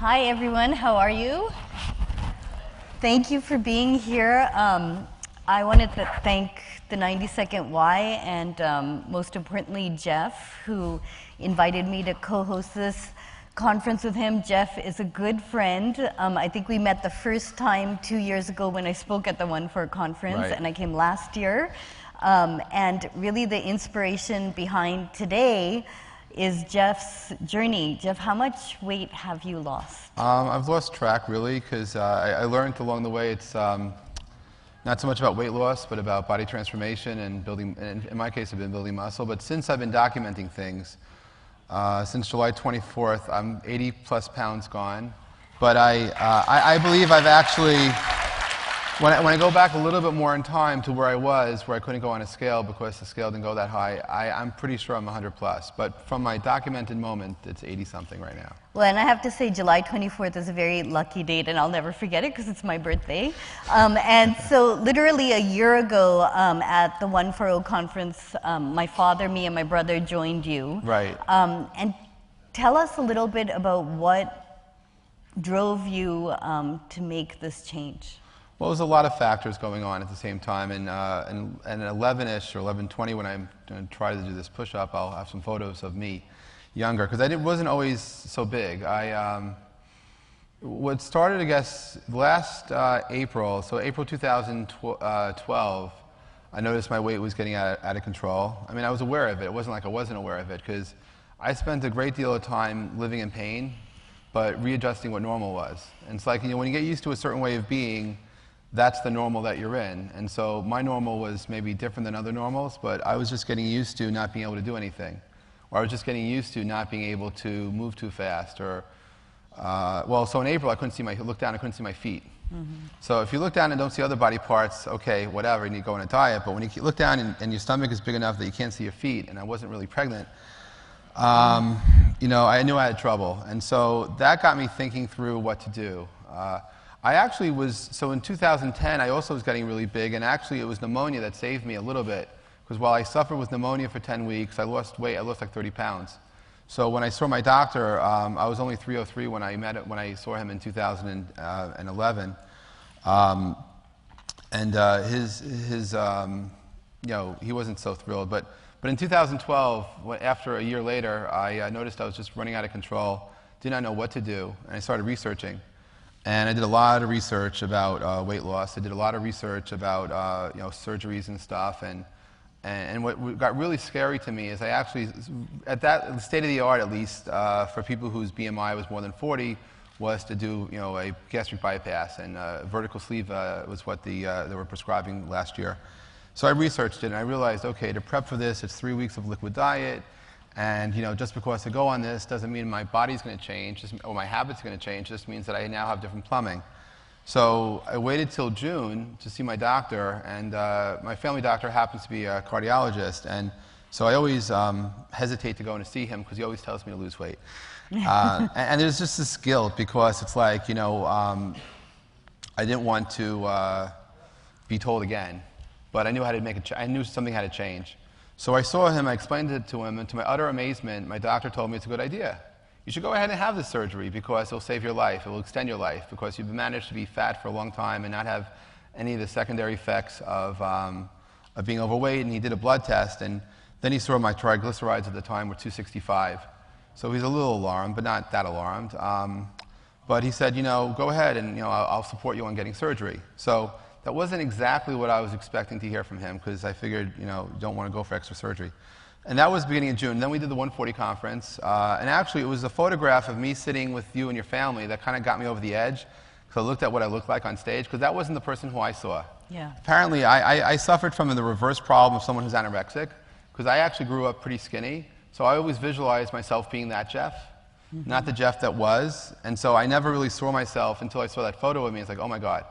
Hi everyone, how are you? Thank you for being here. I wanted to thank the 90-Second Why and most importantly Jeff, who invited me to co-host this conference with him. Jeff is a good friend. I think we met the first time 2 years ago when I spoke at the One for conference, right. And I came last year. And really the inspiration behind today is Jeff's journey. Jeff, how much weight have you lost? I've lost track, really, because I learned along the way it's not so much about weight loss, but about body transformation and building, and in my case, I've been building muscle. But since I've been documenting things, since July 24th, I'm 80 plus pounds gone. But I believe I've actually, when I go back a little bit more in time to where I was, where I couldn't go on a scale because the scale didn't go that high, I'm pretty sure I'm 100 plus. But from my documented moment, it's 80 something right now. Well, and I have to say July 24th is a very lucky date, and I'll never forget it because it's my birthday. And so literally a year ago at the 140 conference, my father, me, and my brother joined you. Right. And tell us a little bit about what drove you to make this change. Well, there's a lot of factors going on at the same time, and 11-ish or 11:20 when I'm going to try to do this push-up, I'll have some photos of me younger, because I wasn't always so big. What started, I guess, last April, so April 2012, I noticed my weight was getting out of control. I mean, I was aware of it. It wasn't like I wasn't aware of it, because I spent a great deal of time living in pain, but readjusting what normal was. And it's like, you know, when you get used to a certain way of being, that's the normal that you're in. And so my normal was maybe different than other normals, but I was just getting used to not being able to do anything. Or I was just getting used to not being able to move too fast. Or, well, so in April, I looked down, I couldn't see my feet. Mm-hmm. So if you look down and don't see other body parts, okay, whatever, you need to go on a diet. But when you look down and your stomach is big enough that you can't see your feet, and I wasn't really pregnant, you know, I knew I had trouble. And so that got me thinking through what to do. I actually was, so in 2010, I also was getting really big, and actually it was pneumonia that saved me a little bit, because while I suffered with pneumonia for 10 weeks, I lost weight, I lost like 30 pounds. So when I saw my doctor, I was only 303 when I saw him in 2011. You know, he wasn't so thrilled, but in 2012, after a year later, I noticed I was just running out of control, did not know what to do, and I started researching. And I did a lot of research about weight loss. I did a lot of research about you know, surgeries and stuff. And what got really scary to me is I actually, at that state of the art at least, for people whose BMI was more than 40, was to do, you know, a gastric bypass, and vertical sleeve was what they were prescribing last year. So I researched it, and I realized, okay, to prep for this, it's 3 weeks of liquid diet. And, you know, just because I go on this doesn't mean my body's going to change, or my habits are going to change. It just means that I now have different plumbing. So I waited till June to see my doctor, and my family doctor happens to be a cardiologist. And so I always hesitate to go in to see him because he always tells me to lose weight. And there's just this guilt because it's like, you know, I didn't want to be told again, but I knew how to I knew something had to change. So I saw him, I explained it to him, and to my utter amazement, my doctor told me it's a good idea. You should go ahead and have this surgery because it'll save your life, it will extend your life, because you've managed to be fat for a long time and not have any of the secondary effects of being overweight. And he did a blood test, and then he saw my triglycerides at the time were 265. So he's a little alarmed, but not that alarmed. But he said, you know, go ahead and, you know, I'll support you on getting surgery. So that wasn't exactly what I was expecting to hear from him, because I figured, you know, you don't want to go for extra surgery. And that was beginning of June. Then we did the 140 conference. And actually, it was a photograph of me sitting with you and your family that kind of got me over the edge. So I looked at what I looked like on stage, because that wasn't the person who I saw. Yeah. Apparently, I suffered from the reverse problem of someone who's anorexic, because I actually grew up pretty skinny. So I always visualized myself being that Jeff, not the Jeff that was. And so I never really saw myself until I saw that photo of me. It's like, oh my God,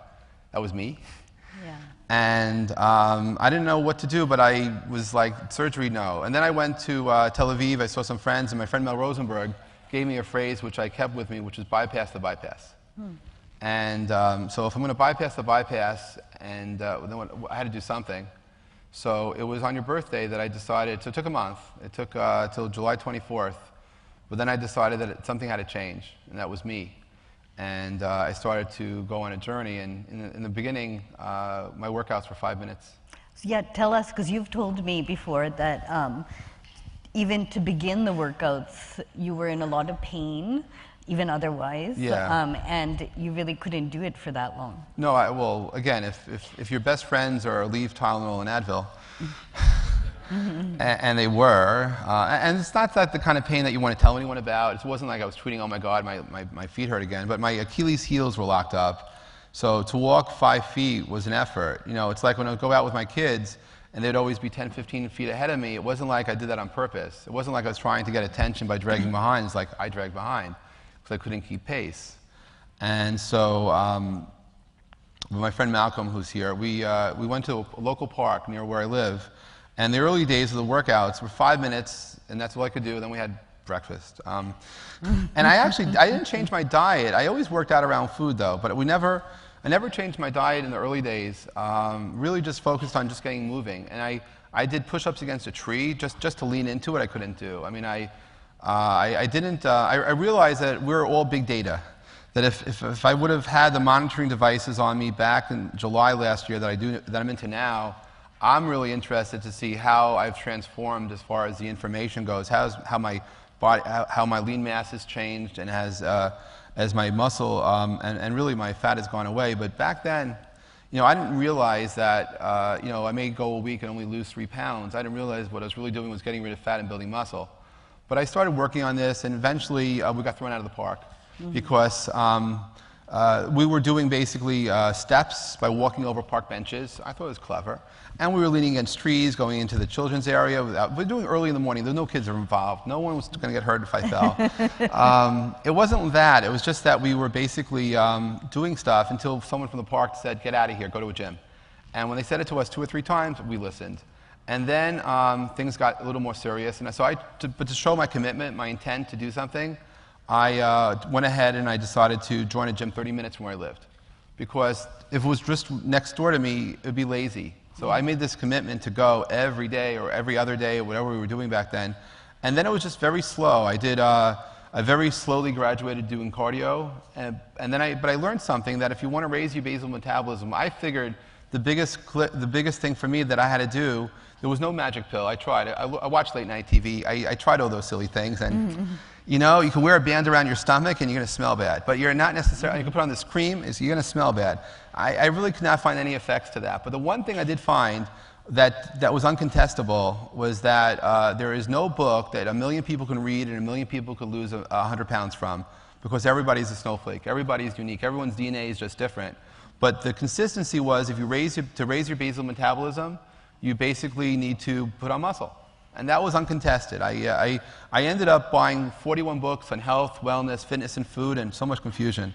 that was me. Yeah. And I didn't know what to do, but I was like, surgery, no. And then I went to Tel Aviv. I saw some friends, and my friend Mel Rosenberg gave me a phrase which I kept with me, which is bypass the bypass. And so if I'm going to bypass the bypass, and then I had to do something. So it was on your birthday that I decided, so it took a month. It took till July 24th. But then I decided that something had to change, and that was me. And I started to go on a journey, and in the beginning, my workouts were 5 minutes. So yeah, tell us, because you've told me before that even to begin the workouts, you were in a lot of pain, even otherwise, and you really couldn't do it for that long. No, well, again, if your best friends are Aleve, Tylenol, and Advil, and they were, and it's not that the kind of pain that you want to tell anyone about. It wasn't like I was tweeting, oh my God, my feet hurt again, but my Achilles heels were locked up. So to walk 5 feet was an effort. You know, it's like when I would go out with my kids, and they'd always be 10, 15 feet ahead of me. It wasn't like I did that on purpose. It wasn't like I was trying to get attention by dragging behind. It's like I dragged behind because I couldn't keep pace. And so with my friend Malcolm, who's here, we went to a local park near where I live. And the early days of the workouts were 5 minutes, and that's all I could do. Then we had breakfast. And I didn't change my diet. I always worked out around food, though. But I never changed my diet in the early days. Really just focused on just getting moving. And I did push-ups against a tree just to lean into it. I couldn't do. I mean, I realized that we're all big data. That if I would have had the monitoring devices on me back in July last year that I'm into now, I'm really interested to see how I've transformed as far as the information goes, how my body, how my lean mass has changed, and as my muscle and really my fat has gone away. But back then, you know, I didn't realize that you know, I may go a week and only lose 3 pounds. I didn't realize what I was really doing was getting rid of fat and building muscle. But I started working on this, and eventually we got thrown out of the park because we were doing basically steps by walking over park benches. I thought it was clever. And we were leaning against trees, going into the children's area. We're doing early in the morning. There were no kids involved. No one was going to get hurt if I fell. It wasn't that. It was just that we were basically doing stuff until someone from the park said, get out of here, go to a gym. And when they said it to us 2 or 3 times, we listened. And then things got a little more serious. And so but to show my commitment, my intent to do something, I went ahead and I decided to join a gym 30 minutes from where I lived. Because if it was just next door to me, it would be lazy. So I made this commitment to go every day or every other day or whatever we were doing back then. And then it was just very slow. I very slowly graduated doing cardio. But I learned something that if you want to raise your basal metabolism, I figured the biggest thing for me that I had to do, there was no magic pill. I tried it. I watched late night TV. I tried all those silly things. And you know, you can wear a band around your stomach and you're going to smell bad. But you're not necessarily, you can put on this cream, you're going to smell bad. I really could not find any effects to that. But the one thing I did find that was uncontestable was that there is no book that 1 million people can read and 1 million people could lose 100 pounds from, because everybody's a snowflake. Everybody's unique. Everyone's DNA is just different. But the consistency was if you to raise your basal metabolism, you basically need to put on muscle. And that was uncontested. I ended up buying 41 books on health, wellness, fitness, and food, and so much confusion.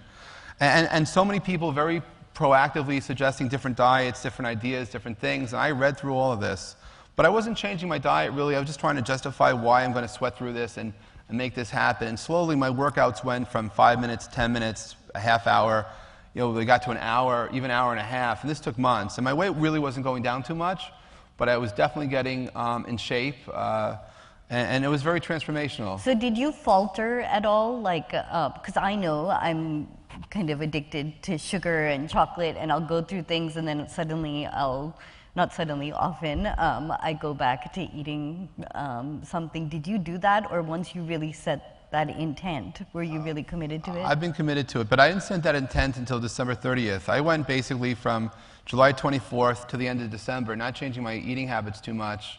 And so many people very proactively suggesting different diets, different ideas, different things. And I read through all of this. But I wasn't changing my diet, really. I was just trying to justify why I'm going to sweat through this and make this happen. And slowly, my workouts went from 5 minutes, 10 minutes, a half hour. You know, they got to an hour, even an hour and a half. And this took months. And my weight really wasn't going down too much. But I was definitely getting in shape, and it was very transformational. So did you falter at all? Like, because I know I'm kind of addicted to sugar and chocolate, and I'll go through things, and then suddenly often, I go back to eating something. Did you do that, or once you really set that intent, were you really committed to it? I've been committed to it, but I didn't set that intent until December 30th. I went basically from July 24th to the end of December, not changing my eating habits too much.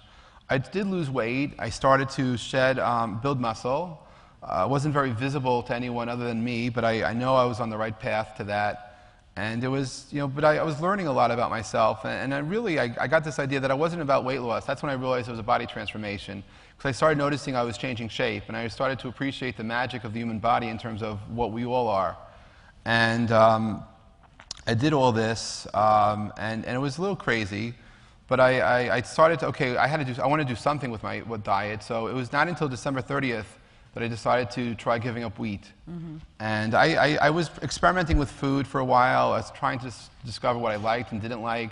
I did lose weight. I started to shed, build muscle. It wasn't very visible to anyone other than me, but I know I was on the right path to that. And it was, you know, but I was learning a lot about myself. And I got this idea that I wasn't about weight loss. That's when I realized it was a body transformation. Because I started noticing I was changing shape, and I started to appreciate the magic of the human body in terms of what we all are. And I did all this, and it was a little crazy, but I started to, okay, I want to do something with my diet. So it was not until December 30th that I decided to try giving up wheat. And I was experimenting with food for a while. I was trying to discover what I liked and didn't like.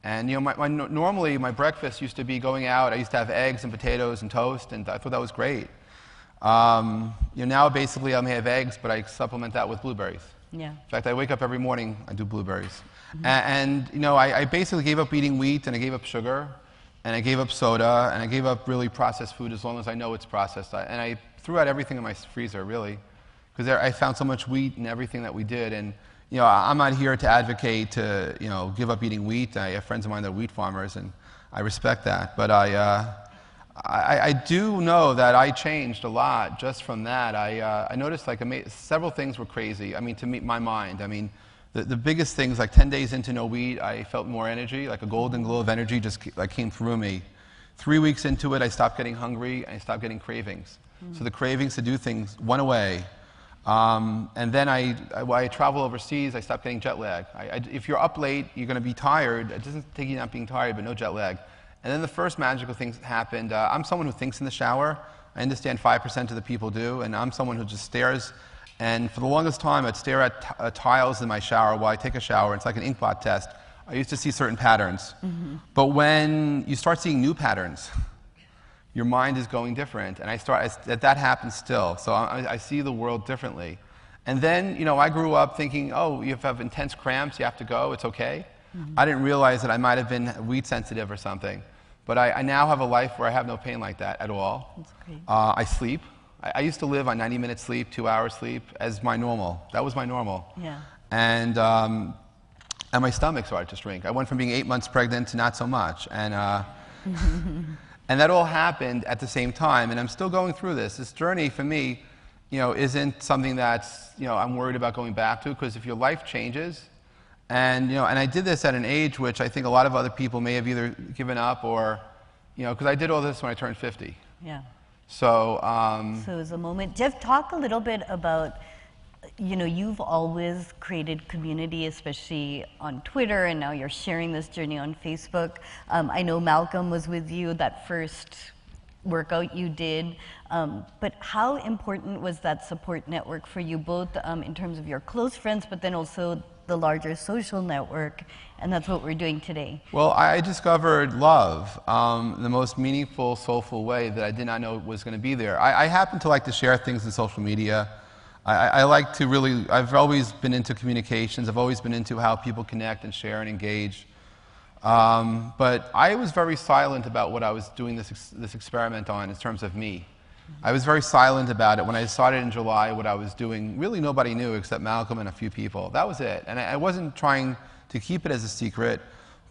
And you know, normally my breakfast used to be going out. I used to have eggs and potatoes and toast, and I thought that was great. You know, now basically I may have eggs, but I supplement that with blueberries. Yeah. In fact, I wake up every morning, I do blueberries. And you know, I basically gave up eating wheat, and I gave up sugar, and I gave up soda, and I gave up really processed food as long as I know it's processed. And I threw out everything in my freezer, really, because I found so much wheat in everything that we did. And you know, I'm not here to advocate to, you know, give up eating wheat. I have friends of mine that are wheat farmers, and I respect that. But I do know that I changed a lot just from that. I noticed like several things were crazy. I mean, to meet my mind. I mean, the biggest things, like 10 days into no wheat, I felt more energy, like a golden glow of energy just like came through me. 3 weeks into it, I stopped getting hungry, and I stopped getting cravings. So the cravings to do things went away. And then I travel overseas, I stopped getting jet lag. If you're up late, you're going to be tired. It doesn't take you not being tired, but no jet lag. And then the first magical thing happened. I'm someone who thinks in the shower. I understand 5% of the people do, and I'm someone who just stares. And for the longest time, I'd stare at tiles in my shower while I take a shower. It's like an inkblot test. I used to see certain patterns. But when you start seeing new patterns, your mind is going different. And that happens still. So I see the world differently. And then, you know, I grew up thinking, oh, if you have intense cramps, you have to go, it's okay. I didn't realize that I might have been wheat sensitive or something. But I now have a life where I have no pain like that at all. That's great. I sleep. I used to live on 90 minutes sleep, 2 hours sleep as my normal. That was my normal. Yeah. And my stomach started to shrink. I went from being 8 months pregnant to not so much. And, and that all happened at the same time. And I'm still going through this. This journey for me, you know, isn't something that's, you know, I'm worried about going back to. Because if your life changes, and, you know, and I did this at an age which I think a lot of other people may have either given up or, you know, because I did all this when I turned 50. Yeah. So, so it was a moment. Jeff, talk a little bit about, you know, you've always created community, especially on Twitter, and now you're sharing this journey on Facebook. I know Malcolm was with you that first workout you did, but how important was that support network for you, both in terms of your close friends, but then also the larger social network, and that's what we're doing today? Well, I discovered love the most meaningful, soulful way that I did not know was going to be there. I happen to like to share things in social media. I like to really, I've always been into communications. I've always been into how people connect and share and engage. But I was very silent about what I was doing this experiment on in terms of me. I was very silent about it. When I started in July, what I was doing, really nobody knew except Malcolm and a few people. That was it. And I wasn't trying to keep it as a secret,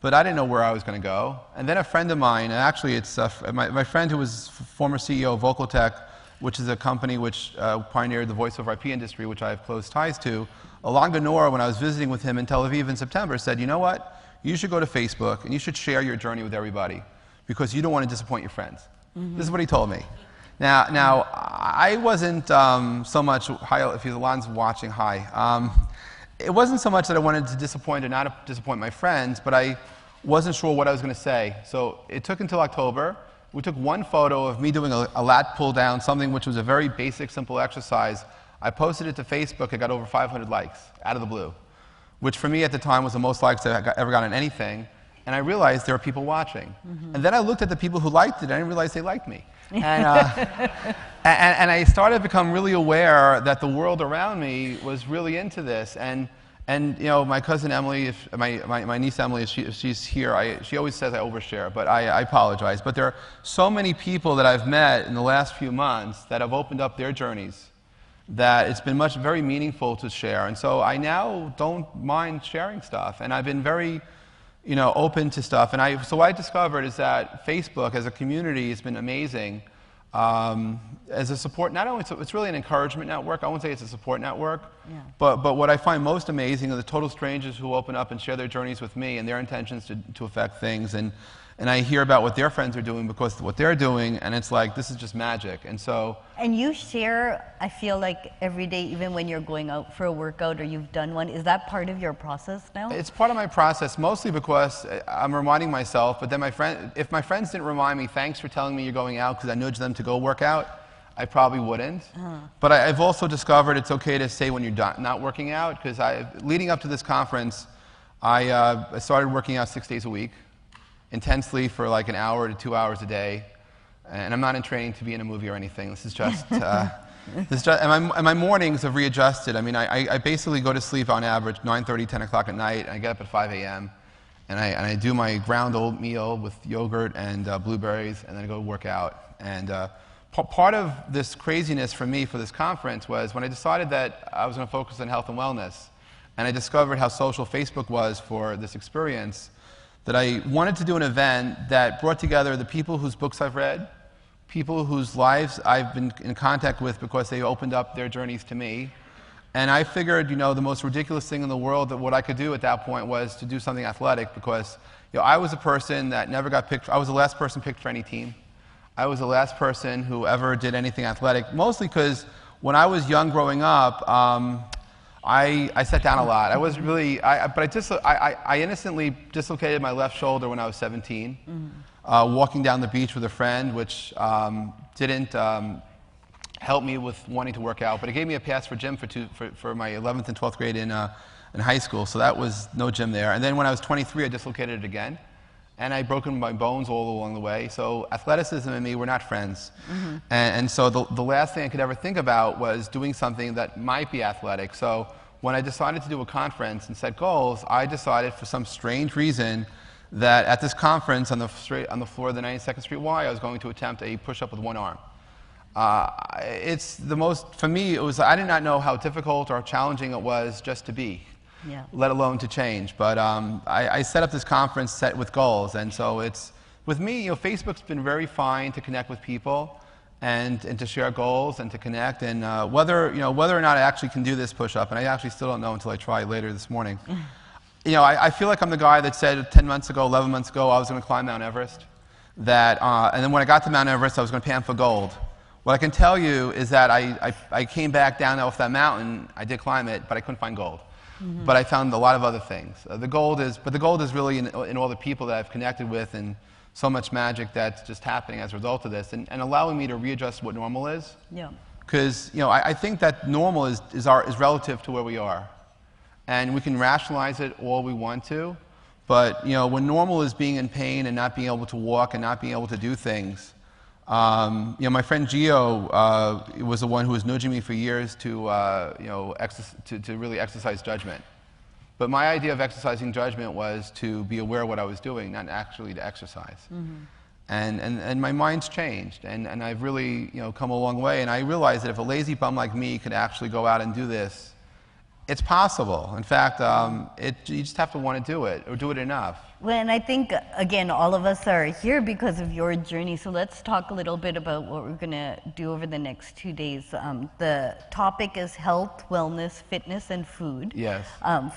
but I didn't know where I was going to go. And then a friend of mine, and actually it's my friend who was former CEO of Vocaltech, which is a company which pioneered the voice over IP industry, which I have close ties to. Alanga Noor, when I was visiting with him in Tel Aviv in September, said, you know what? You should go to Facebook and you should share your journey with everybody because you don't want to disappoint your friends. This is what he told me. Now I wasn't so much, hi, if Alon's watching, hi. It wasn't so much that I wanted to disappoint or not disappoint my friends, but I wasn't sure what I was going to say. So it took until October. We took one photo of me doing a lat pull down, something which was a very basic, simple exercise. I posted it to Facebook. It got over 500 likes out of the blue, which for me at the time was the most likes I ever got on anything. And I realized there were people watching. And then I looked at the people who liked it, and I didn't realize they liked me. And, and I started to become really aware that the world around me was really into this. And you know, my cousin Emily, my niece Emily, if she's here, she always says I overshare, but I apologize. But there are so many people that I've met in the last few months that have opened up their journeys that it's been very meaningful to share. And so I now don't mind sharing stuff. And I've been very, you know, open to stuff. And so what I discovered is that Facebook as a community has been amazing as a support. Not only, it's really an encouragement network. I won't say it's a support network. Yeah. But what I find most amazing are the total strangers who open up and share their journeys with me and their intentions to affect things. And I hear about what their friends are doing because of what they're doing, and it's like, this is just magic. And so... And you share, I feel like, every day, even when you're going out for a workout or you've done one. Is that part of your process now? It's part of my process, mostly because I'm reminding myself, but then if my friends didn't remind me, thanks for telling me you're going out because I nudged them to go work out, I probably wouldn't. But I've also discovered it's okay to say when you're not working out, because leading up to this conference, I started working out 6 days a week. Intensely for like an hour to 2 hours a day. And I'm not in training to be in a movie or anything. This is just, And my mornings have readjusted. I mean, I basically go to sleep on average 9:30, 10 o'clock at night, and I get up at 5 a.m. And I do my ground oatmeal with yogurt and blueberries, and then I go work out. And part of this craziness for me for this conference was when I decided that I was going to focus on health and wellness, and I discovered how social Facebook was for this experience, that I wanted to do an event that brought together the people whose books I've read, people whose lives I've been in contact with because they opened up their journeys to me. And I figured, the most ridiculous thing in the world that what I could do at that point was to do something athletic because, I was a person that never got picked. I was the last person picked for any team. I was the last person who ever did anything athletic, mostly because when I was young growing up, I sat down a lot. I was really, I innocently dislocated my left shoulder when I was 17, walking down the beach with a friend, which didn't help me with wanting to work out, but it gave me a pass for gym for my 11th and 12th grade in high school, so that was no gym there. And then when I was 23, I dislocated it again, and I broken my bones all along the way. So athleticism and me were not friends. And so the last thing I could ever think about was doing something that might be athletic. So when I decided to do a conference and set goals, I decided for some strange reason that at this conference on the floor of the 92nd Street Y, I was going to attempt a push-up with one arm. It's the most, for me, it was, I did not know how difficult or challenging it was just to be, let alone to change. But I set up this conference set with goals, and so it's, with me, Facebook's been very fine to connect with people and to share goals and to connect, and whether or not I actually can do this push-up, and I actually still don't know until I try later this morning. I feel like I'm the guy that said 10 months ago, 11 months ago, I was going to climb Mount Everest, and then when I got to Mount Everest, I was going to pan for gold. What I can tell you is that I came back down off that mountain. I did climb it, but I couldn't find gold. But I found a lot of other things. The gold is really in all the people that I've connected with, and so much magic that's just happening as a result of this, and allowing me to readjust what normal is. Because I think that normal is relative to where we are, and we can rationalize it all we want to. But when normal is being in pain and not being able to walk and not being able to do things. My friend Gio was the one who was nudging me for years to really exercise judgment. But my idea of exercising judgment was to be aware of what I was doing, not actually to exercise. And my mind's changed, and I've really come a long way. And I realized that if a lazy bum like me could actually go out and do this, it's possible. In fact, you just have to want to do it, or do it enough. Well, and I think, again, all of us are here because of your journey. So let's talk a little bit about what we're going to do over the next 2 days. The topic is health, wellness, fitness, and food. Yes.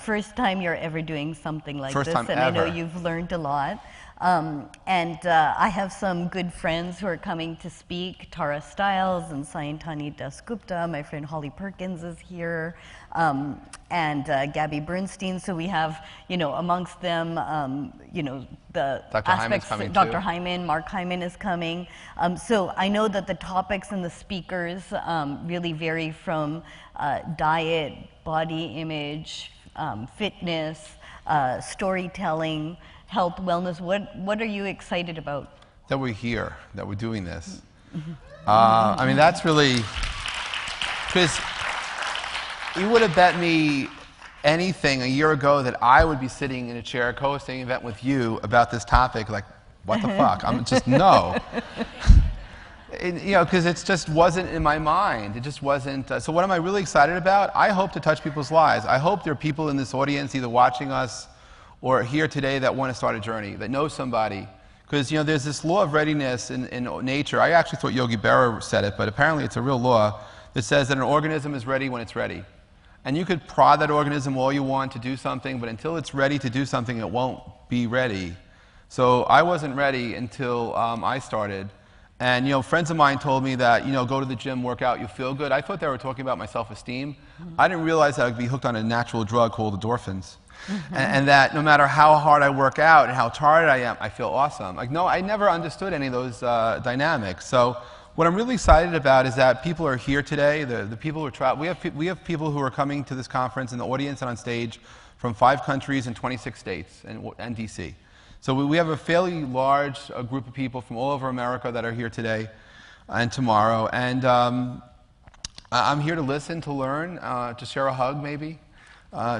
First time you're ever doing something like First this, time and ever. I know you've learned a lot. I have some good friends who are coming to speak. Tara Stiles and Sayantani Dasgupta. My friend Holly Perkins is here, and Gabby Bernstein. So we have, amongst them, the Dr. aspects. Hyman's coming Dr. too. Hyman, Mark Hyman is coming. So I know that the topics and the speakers really vary from diet, body image, fitness, storytelling, health, wellness. What are you excited about? That we're here, that we're doing this. I mean, that's really, because you would have bet me anything a year ago that I would be sitting in a chair co-hosting an event with you about this topic, like, what the fuck? I'm just, no. Because it just wasn't in my mind. It just wasn't. So what am I really excited about? I hope to touch people's lives. I hope there are people in this audience either watching us or here today that want to start a journey, that know somebody. Because there's this law of readiness in nature. I actually thought Yogi Berra said it, but apparently it's a real law that says that an organism is ready when it's ready. And you could prod that organism all you want to do something, but until it's ready to do something, it won't be ready. So I wasn't ready until I started. And friends of mine told me that go to the gym, work out, you feel good. I thought they were talking about my self-esteem. I didn't realize that I'd be hooked on a natural drug called endorphins. And that no matter how hard I work out and how tired I am, I feel awesome. Like, no, I never understood any of those dynamics. So what I'm really excited about is that people are here today. The people who are traveling. We have people who are coming to this conference in the audience and on stage from 5 countries and 26 states and DC. So we have a fairly large group of people from all over America that are here today and tomorrow. And I'm here to listen, to learn, to share a hug maybe.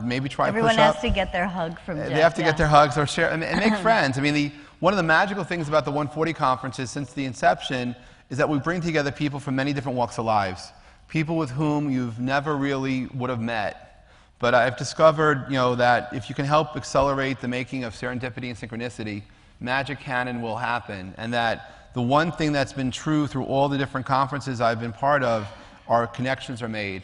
Maybe try Everyone push-up. has to get their hug from Jeff. They have to get their hugs or share and make friends. I mean, one of the magical things about the 140 conferences since the inception is that we bring together people from many different walks of lives, people with whom you've never really would have met. But I've discovered, that if you can help accelerate the making of serendipity and synchronicity, magic can and will happen. And that the one thing that's been true through all the different conferences I've been part of are connections are made.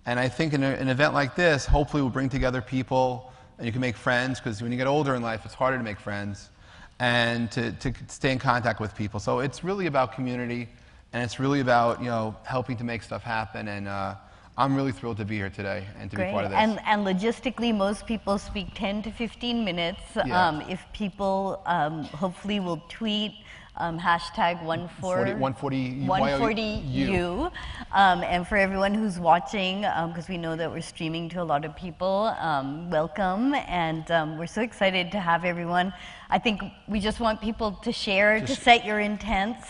And I think in an event like this, hopefully we'll bring together people and you can make friends, because when you get older in life, it's harder to make friends, and to stay in contact with people. So it's really about community, and it's really about, helping to make stuff happen. And I'm really thrilled to be here today and to be part of this. And logistically, most people speak 10 to 15 minutes. Yeah. If people hopefully will tweet hashtag 140U. And for everyone who's watching, because we know that we're streaming to a lot of people, welcome. And we're so excited to have everyone. I think we just want people to share, to set your intents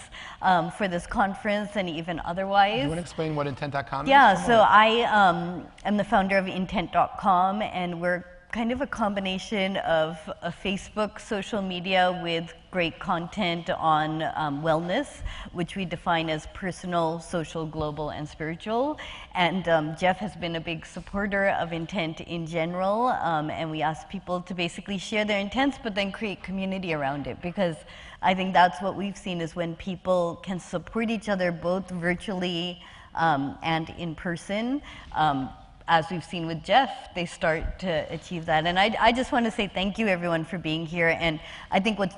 for this conference and even otherwise. You want to explain what intent.com is? Yeah, so I am the founder of intent.com, and we're kind of a combination of a Facebook social media with great content on wellness, which we define as personal, social, global, and spiritual. And Jeff has been a big supporter of intent in general, and we ask people to basically share their intents, but then create community around it, because I think that's what we've seen is when people can support each other both virtually and in person, as we've seen with Jeff, they start to achieve that. And I just want to say thank you, everyone, for being here. And I think what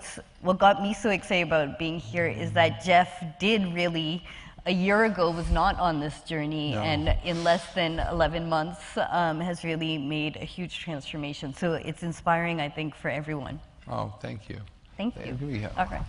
got me so excited about being here is that Jeff did really, a year ago, was not on this journey. No. And in less than 11 months has really made a huge transformation. So it's inspiring, I think, for everyone. Oh, thank you. Thank you. Yeah. All right.